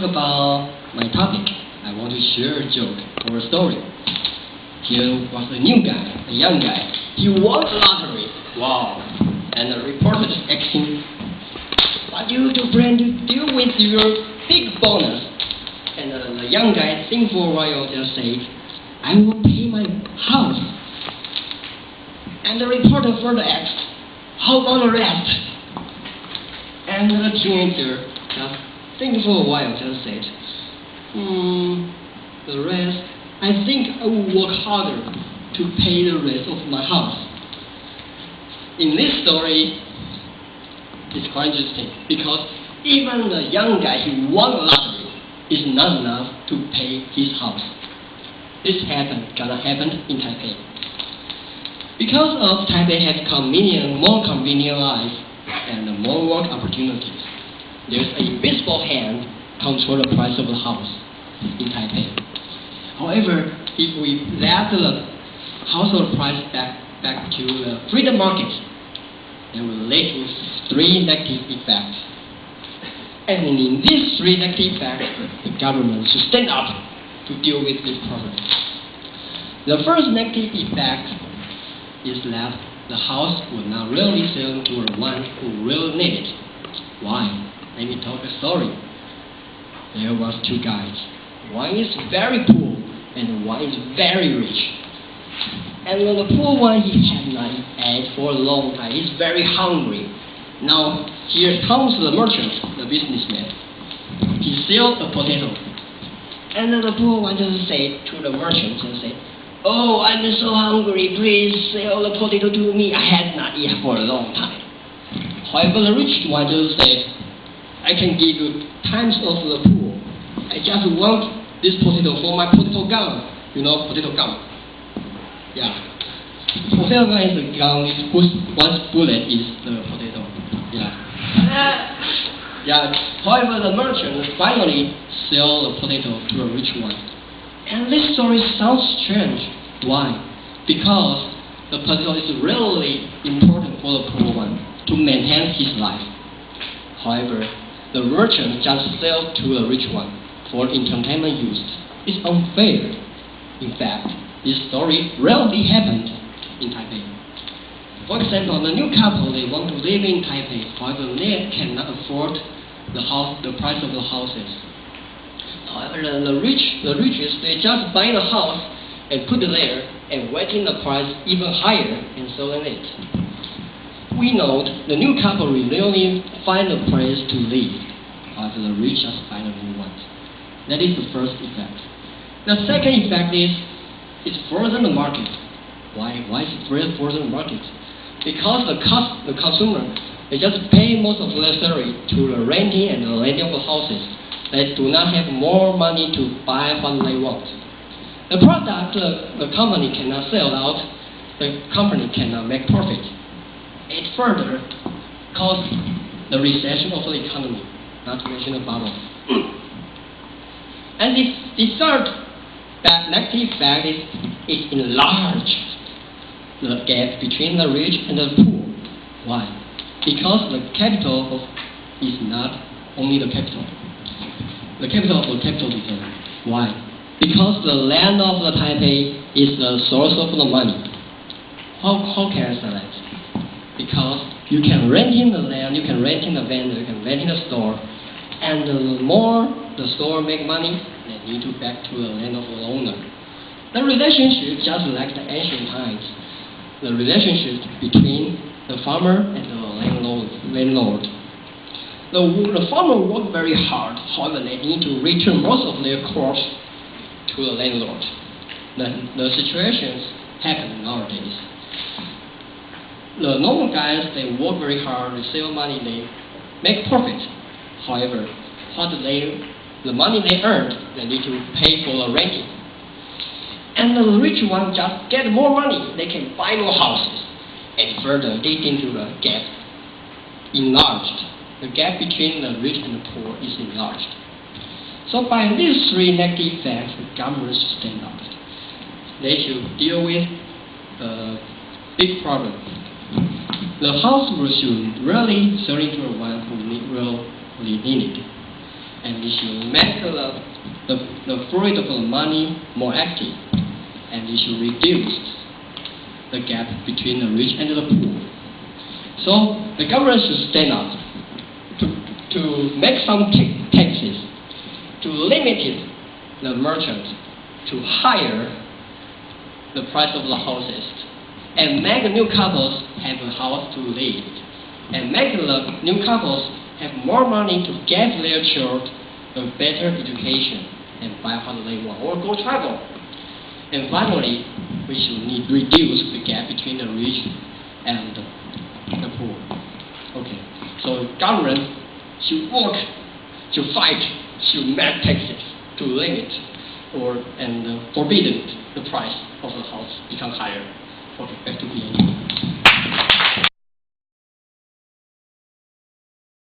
talk about my topic, I want to share a joke or a story. Here was a new guy, a young guy. He won the lottery. Wow. And the reporter is asking, what do you plan to do with your big bonus? And the young guy think for a while just said, I will pay my house. And the reporter further asked, how about the rest? And the teenager just think for a while just said, the rest, I think I will work harder to pay the rest of my house. In this story, it's quite interesting because even the young guy who won the lottery is not enough to pay his house. This gonna happen in Taipei. Because of Taipei has more convenient life and more work opportunities, there's a invisible hand control the price of the house in Taipei. However, if we let the household price back to the freedom market, it will lead to 3 negative effects. And in these 3 negative effects, the government should stand up to deal with this problem. The first negative effect is that the house will not really sell to the one who really need it. Why? Let me tell a story. There was 2 guys. One is very poor and one is very rich. And the poor one, he had not eaten for a long time. He's very hungry. Now, here comes the merchant, the businessman. He sells a potato. And the poor one just said to the merchant, oh, I'm so hungry, please sell the potato to me. I had not eaten for a long time. However, the rich one just said, I can give you times of the poor. I just want this potato for my potato gun. You know, potato gun. Yeah. Potato gun is the gun whose one bullet is the potato. Yeah. Yeah. However, the merchant finally sell the potato to a rich one. And this story sounds strange. Why? Because the potato is really important for the poor one to maintain his life. However, the merchant just sell to the rich one for entertainment use. It's unfair. In fact, this story rarely happened in Taipei. For example, the new couple, they want to live in Taipei, however, they cannot afford the price of the houses. However, the richest, they just buy the house and put it there and waiting the price even higher and selling it. We know the new couple will really find a place to live, however, the rich just find a new one. That is the first effect. The second effect is further the market. Why is it further the market? Because the consumer, they just pay most of their salary to the renting and the lending of the houses. They do not have more money to buy what they want. The product the company cannot sell out, the company cannot make profit. It further causes the recession of the economy, not to mention the bubble. And the third negative effect is it enlarged the gap between the rich and the poor. Why? Because the capital is not only the capital. The capital of the capitalism. Why? Because the land of the Taipei is the source of the money. How can I say that? Because you can rent in the land, you can rent in the vendor, you can rent in the store, and the more the store make money, they need to back to the land of the owner. The relationship just like the ancient times. The relationship between the farmer and the landlord. The farmer work very hard, however, they need to return most of their crops to the landlord. The situations happen nowadays. The normal guys, they work very hard, they save money, they make profit. However, the money they earned, they need to pay for the renting. And the rich one just get more money, they can buy more houses. And further, leading to the gap enlarged. The gap between the rich and the poor is enlarged. So by these 3 negative effects, the government should stand up. They should deal with the big problem. The house should really sell to the one who really need it. and it should make the fluid of the money more active, and it should reduce the gap between the rich and the poor. So the government should stand up to make some taxes to limit the merchant to higher the price of the houses, and make new couples have a house to live, and make the new couples have more money to get their child a better education and buy what they want or go travel. And finally, we should reduce the gap between the rich and the poor. Okay, so government should work, should fight, should make taxes to limit and forbid the price of the house become higher. Okay, back to me.